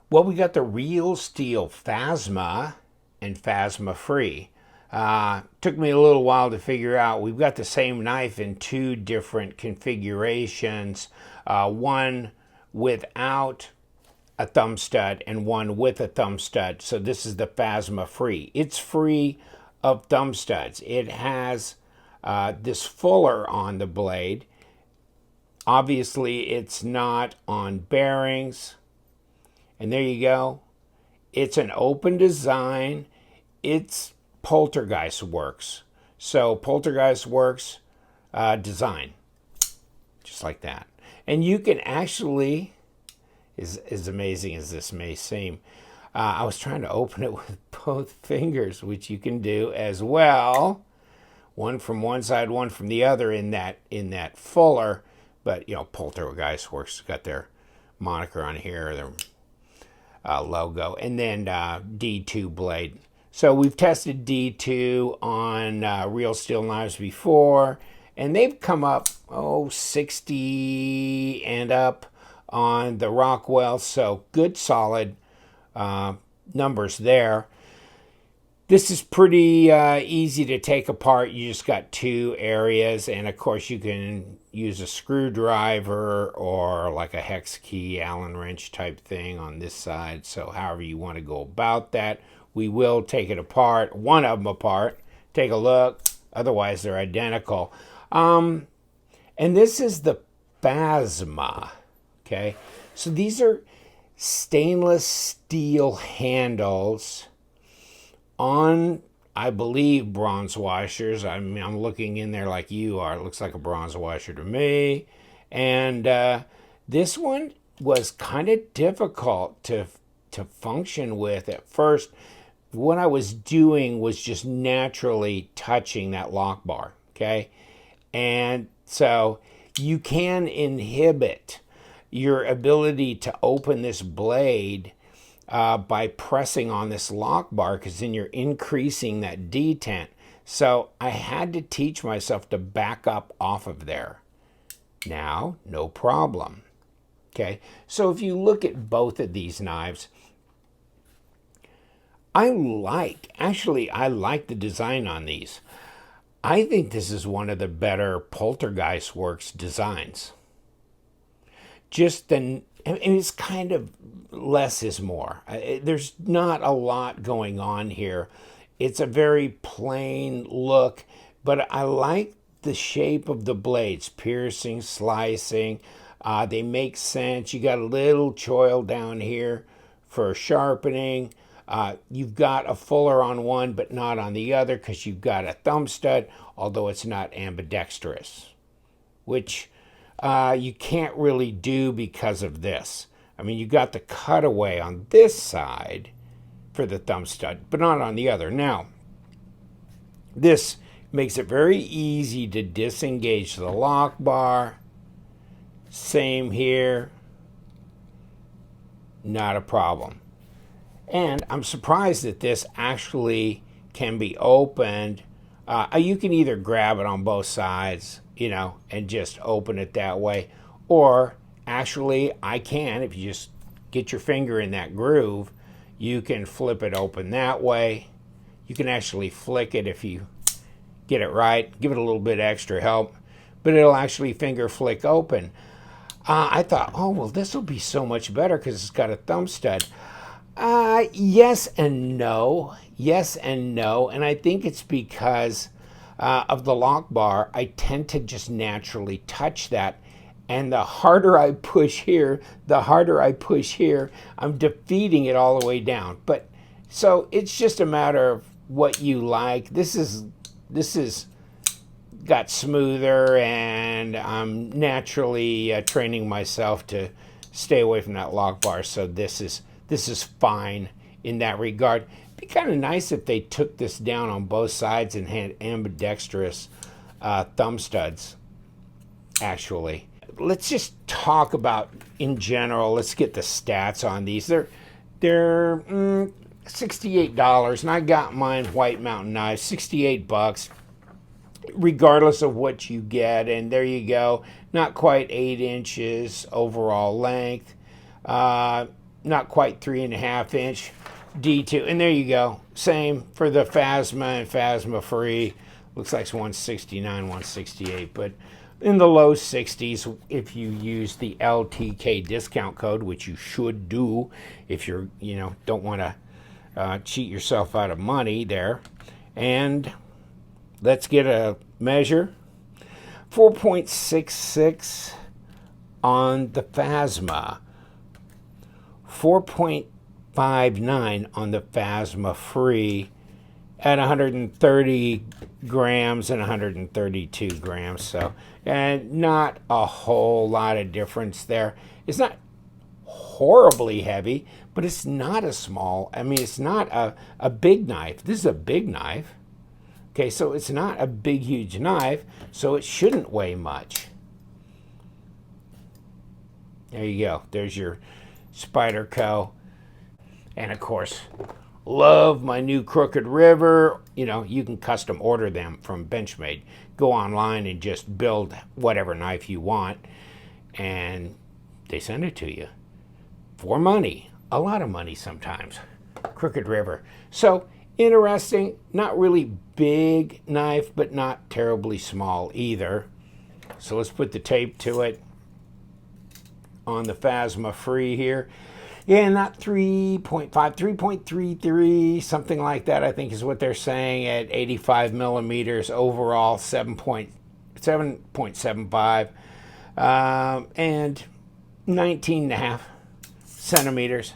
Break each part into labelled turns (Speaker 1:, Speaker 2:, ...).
Speaker 1: Well, we got the real Steel Phasma and Phasma Free. Took me a little while to figure out. We've got the same knife in two different configurations, one without a thumb stud and one with a thumb stud. So this is the Phasma Free. It's free of thumb studs. It has this fuller on the blade. Obviously, it's not on bearings. And there you go. It's an open design. It's Poltergeist Works. So Poltergeist Works design, just like that. And you can actually, as amazing as this may seem, I was trying to open it with both fingers, which you can do as well. One from one side, one from the other in that fuller. But, you know, Poltergeist Works got their moniker on here, their logo, and then D2 blade. So we've tested D2 on real steel knives before, and they've come up 60 and up on the Rockwell. So good solid numbers there. This is pretty easy to take apart. You just got two areas, and of course you can use a screwdriver or like a hex key, Allen wrench type thing on this side. So however you want to go about that. We will take it apart, one of them apart, take a look. Otherwise they're identical. And this is the Phasma, okay? So these are stainless steel handles on, I believe, bronze washers. I mean, I'm looking in there like you are. It looks like a bronze washer to me. And this one was kind of difficult to function with at first. What I was doing was just naturally touching that lock bar, okay? And so you can inhibit your ability to open this blade by pressing on this lock bar, because then you're increasing that detent. So I had to teach myself to back up off of there. Now, no problem. Okay, so if you look at both of these knives, I like the design on these. I think this is one of the better Poltergeist Works designs. And it's kind of less is more. There's not a lot going on here. It's a very plain look, but I like the shape of the blades, piercing, slicing. They make sense. You got a little choil down here for sharpening. You've got a fuller on one, but not on the other, because you've got a thumb stud, although it's not ambidextrous, which you can't really do because of this. I mean, you got the cutaway on this side for the thumb stud, but not on the other. Now, this makes it very easy to disengage the lock bar. Same here. Not a problem. And I'm surprised that this actually can be opened. You can either grab it on both sides, you know, and just open it that way. Or actually, I can, if you just get your finger in that groove, you can flip it open that way. You can actually flick it if you get it right. Give it a little bit extra help. But it'll actually finger flick open. I thought, oh, well, this will be so much better because it's got a thumb stud. Yes and no. Yes and no. And I think it's because of the lock bar. I tend to just naturally touch that. And the harder I push here, I'm defeating it all the way down. But so it's just a matter of what you like. This is got smoother, and I'm naturally training myself to stay away from that lock bar. So this is fine in that regard. It'd be kind of nice if they took this down on both sides and had ambidextrous thumb studs, actually. Let's just talk about, in general, let's get the stats on these. They're $68, and I got mine White Mountain Knives, $68, regardless of what you get. And there you go, not quite 8 inches overall length. not quite 3.5-inch D2. And there you go. Same for the Phasma and Phasma Free. Looks like it's 169, 168, but in the low 60s if you use the LTK discount code, which you should do if you're, don't want to cheat yourself out of money there. And let's get a measure. 4.66 on the Phasma. 4.59 on the Phasma Free at 130 grams and 132 grams. So, and not a whole lot of difference there. It's not horribly heavy, but it's not a small, it's not a big knife. This is a big knife. Okay, so it's not a big, huge knife, so it shouldn't weigh much. There you go. There's your Spyderco. And of course, love my new Crooked River. You can custom order them from Benchmade. Go online and just build whatever knife you want, and they send it to you for money. A lot of money sometimes. Crooked River. So interesting. Not really big knife, but not terribly small either. So let's put the tape to it on the Phasma Free here. Yeah, not 3.5, 3.33, something like that, I think is what they're saying at 85 millimeters overall, 7.75, and 19.5 centimeters.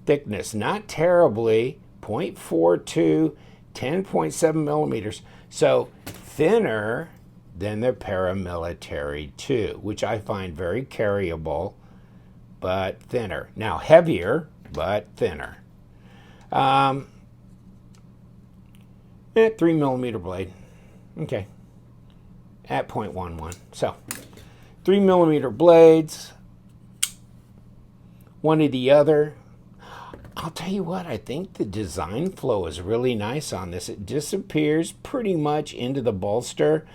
Speaker 1: Thickness, not terribly, 0.42, 10.7 millimeters. So thinner than the Paramilitary 2, which I find very carryable, but thinner. Now heavier, but thinner. At 3 millimeter blade. Okay. At 0.11. So 3 millimeter blades. One or the other. I'll tell you what, I think the design flow is really nice on this. It disappears pretty much into the bolster.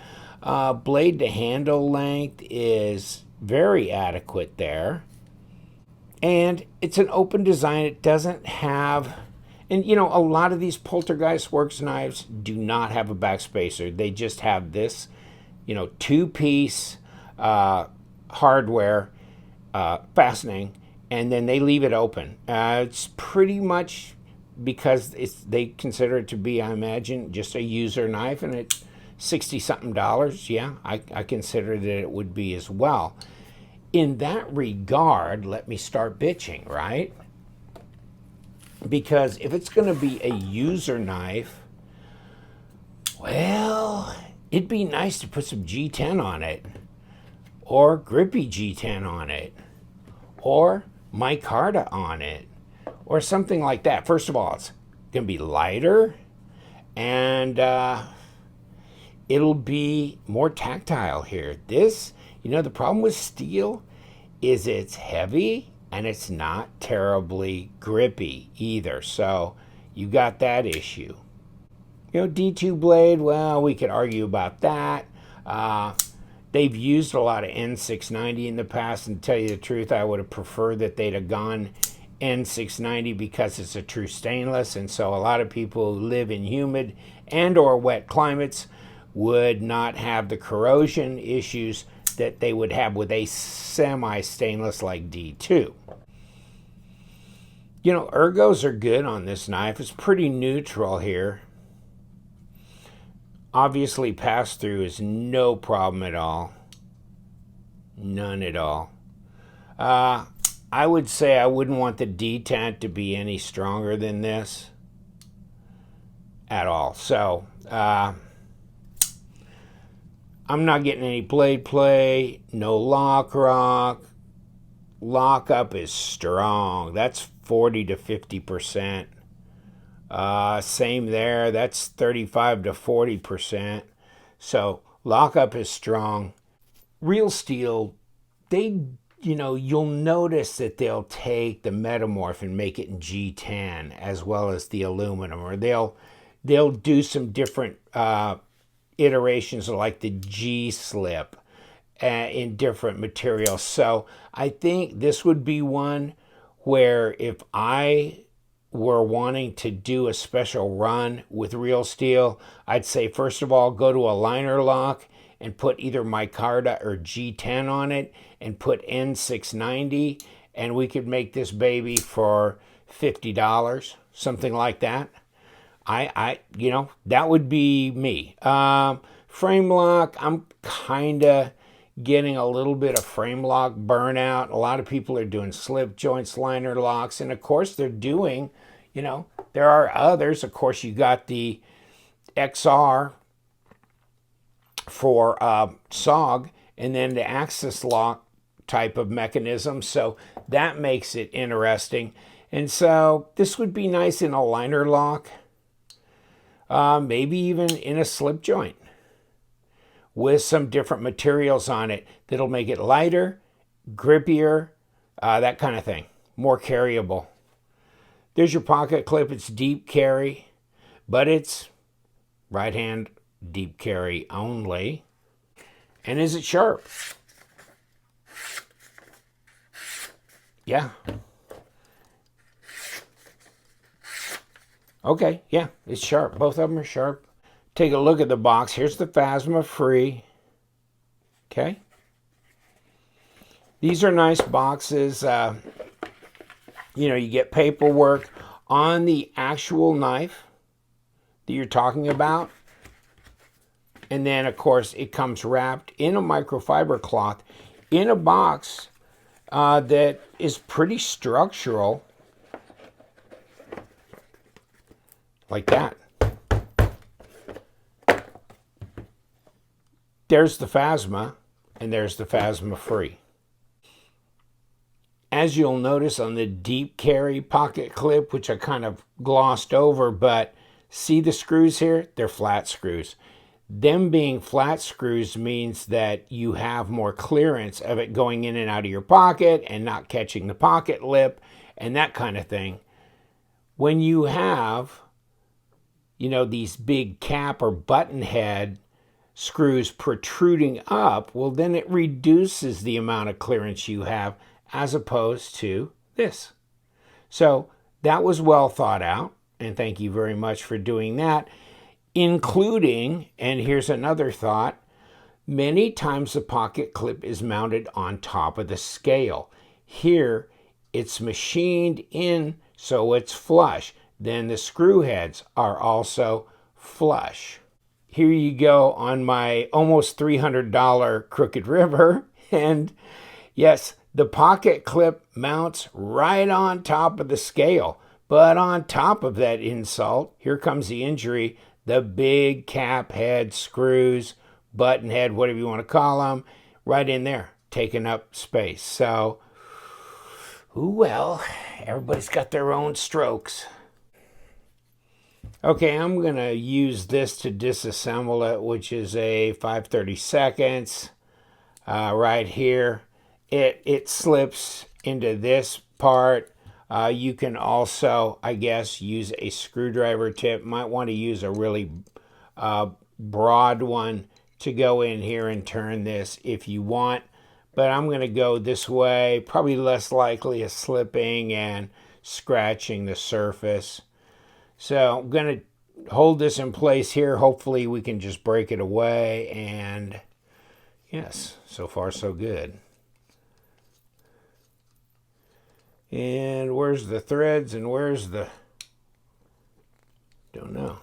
Speaker 1: Blade to handle length is very adequate there. And it's an open design. It doesn't have, and a lot of these Poltergeist Works knives do not have a backspacer. They just have this, two-piece hardware fastening, and then they leave it open. It's pretty much because they consider it to be, I imagine, just a user knife, and it's $60-something. Yeah, I consider that it would be as well. In that regard, let me start bitching, right? Because if it's going to be a user knife, well, it'd be nice to put some G10 on it, or grippy G10 on it, or micarta on it, or something like that. First of all, it's going to be lighter, and it'll be more tactile here. This, the problem with steel is it's heavy and it's not terribly grippy either. So you got that issue. D2 blade, well, we could argue about that. They've used a lot of N690 in the past, and to tell you the truth, I would have preferred that they'd have gone N690 because it's a true stainless, and so a lot of people who live in humid and or wet climates would not have the corrosion issues that they would have with a semi-stainless like D2. Ergos are good on this knife. It's pretty neutral here. Obviously, pass-through is no problem at all. None at all. I would say I wouldn't want the detent to be any stronger than this at all. So, I'm not getting any blade play, no lock. Lockup is strong. That's 40 to 50%. Same there. That's 35 to 40%. So lockup is strong. Real steel, you'll notice that they'll take the metamorph and make it in G10 as well as the aluminum, or they'll do some different iterations like the G slip in different materials. So I think this would be one where if I were wanting to do a special run with real steel, I'd say first of all, go to a liner lock and put either micarta or G10 on it and put N690, and we could make this baby for $50, something like that. You know, that would be me. Frame lock, I'm kind of getting a little bit of frame lock burnout. A lot of people are doing slip joints, liner locks, and of course they're doing, you know, there are others. Of course, you got the XR for SOG, and then the axis lock type of mechanism. So that makes it interesting. And so this would be nice in a liner lock, maybe even in a slip joint with some different materials on it that'll make it lighter, grippier, that kind of thing, more carryable. There's your pocket clip. It's deep carry, but it's right hand deep carry only. And is it sharp? Yeah. Okay, yeah, it's sharp. Both of them are sharp. Take a look at the box. Here's the Phasma free. Okay. These are nice boxes. You know, you get paperwork on the actual knife that you're talking about. And then, of course, it comes wrapped in a microfiber cloth in a box that is pretty structural. Like that. There's the Phasma, and there's the Phasma free. As you'll notice on the deep carry pocket clip, which I kind of glossed over, but see the screws here? They're flat screws. Them being flat screws means that you have more clearance of it going in and out of your pocket and not catching the pocket lip and that kind of thing. When you have, you know, these big cap or button head screws protruding up, well, then it reduces the amount of clearance you have as opposed to this. So that was well thought out, and thank you very much for doing that, including, and here's another thought, many times the pocket clip is mounted on top of the scale. Here, it's machined in so it's flush. Then the screw heads are also flush. Here you go on my almost $300 Crooked River. And yes, the pocket clip mounts right on top of the scale. But on top of that insult, here comes the injury, the big cap head screws, button head, whatever you want to call them, right in there, taking up space. So, well, everybody's got their own strokes. Okay, I'm going to use this to disassemble it, which is a 5/32 right here. It slips into this part. You can also, I guess, use a screwdriver tip. Might want to use a really broad one to go in here and turn this if you want. But I'm going to go this way, probably less likely of slipping and scratching the surface. So I'm going to hold this in place here. Hopefully we can just break it away. And yes, so far so good. And where's the threads and where's the... Don't know.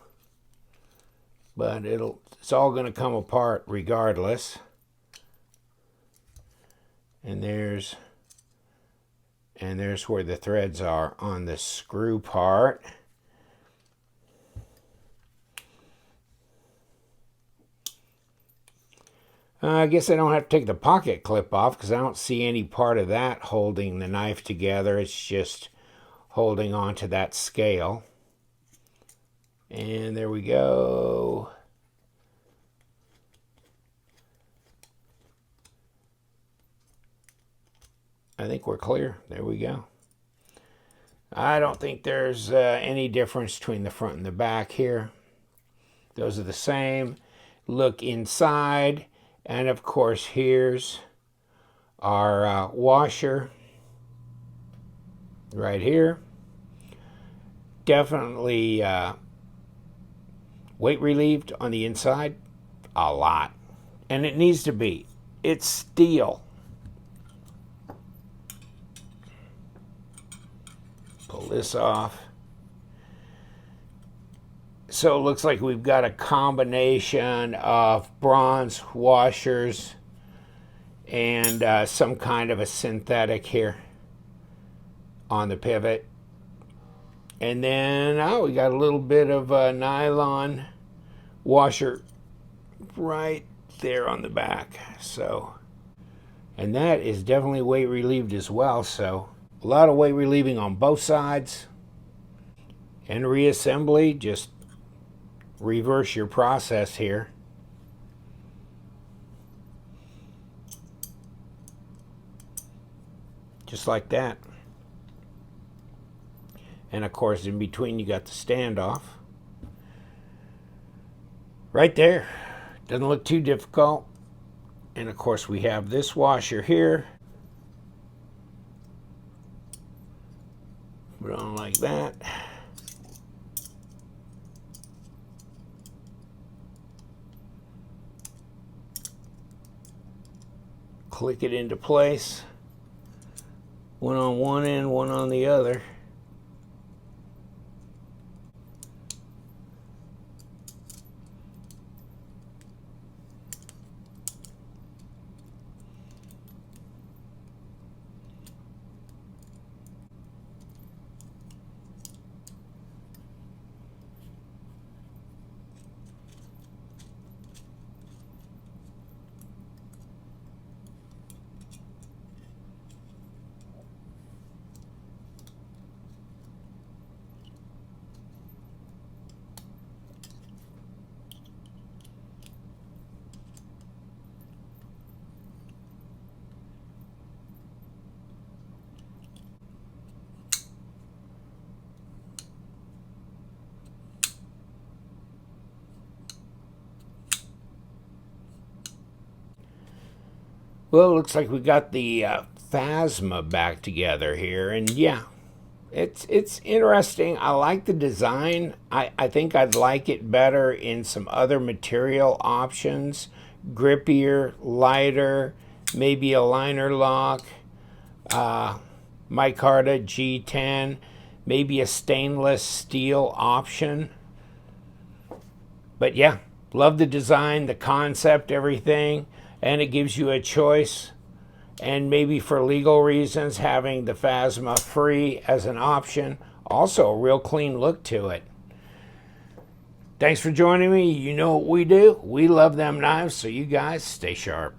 Speaker 1: But it's all going to come apart regardless. And there's where the threads are on the screw part. I guess I don't have to take the pocket clip off because I don't see any part of that holding the knife together. It's just holding on to that scale. And there we go. I think we're clear. There we go. I don't think there's any difference between the front and the back here. Those are the same. Look inside. And of course, here's our washer right here. Definitely weight relieved on the inside a lot. And it needs to be. It's steel. Pull this off. So it looks like we've got a combination of bronze washers and some kind of a synthetic here on the pivot. And then, we got a little bit of a nylon washer right there on the back. So, and that is definitely weight relieved as well. So a lot of weight relieving on both sides. And reassembly, just reverse your process here. Just like that. And of course, in between, you got the standoff. Right there. Doesn't look too difficult. And of course, we have this washer here. Put it on like that. Click it into place. One on one end, one on the other. Well, it looks like we got the Phasma back together here, and yeah, it's interesting. I like the design. I think I'd like it better in some other material options, grippier, lighter, maybe a liner lock, micarta G10, maybe a stainless steel option. But yeah, love the design, the concept, everything. And it gives you a choice, and maybe for legal reasons, having the Phasma free as an option. Also, a real clean look to it. Thanks for joining me. You know what we do. We love them knives, so you guys stay sharp.